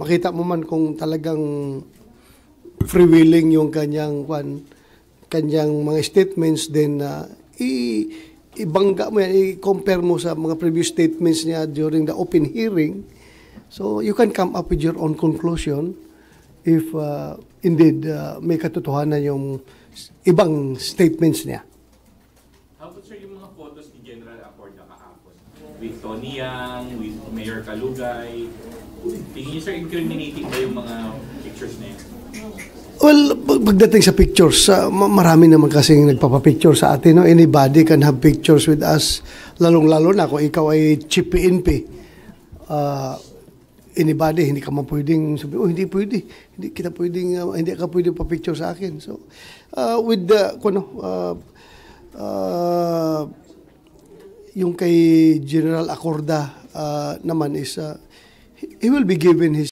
makita mo man kung talagang freewheeling yung kanyang mga statements, then ibangga mo yan, i-compare mo sa mga previous statements niya during the open hearing. So you can come up with your own conclusion if indeed may katotohanan yung ibang statements niya. How about sir yung mga photos ni General Acorda kahapon? With Tony Yang, with Mayor Kalugay. Tingin niyo sir, incriminating ba yung mga pictures na yun? Well, pagdating sa pictures, marami naman kasing nagpapapicture sa atin. No? Anybody can have pictures with us. Lalong-lalo na kung ikaw ay chief PNP. Anybody, hindi ka man pwedeng sabi, hindi pwede. Hindi ka pwedeng pa-picture sa akin. So, with the, yung kay General Acorda naman is, he will be given his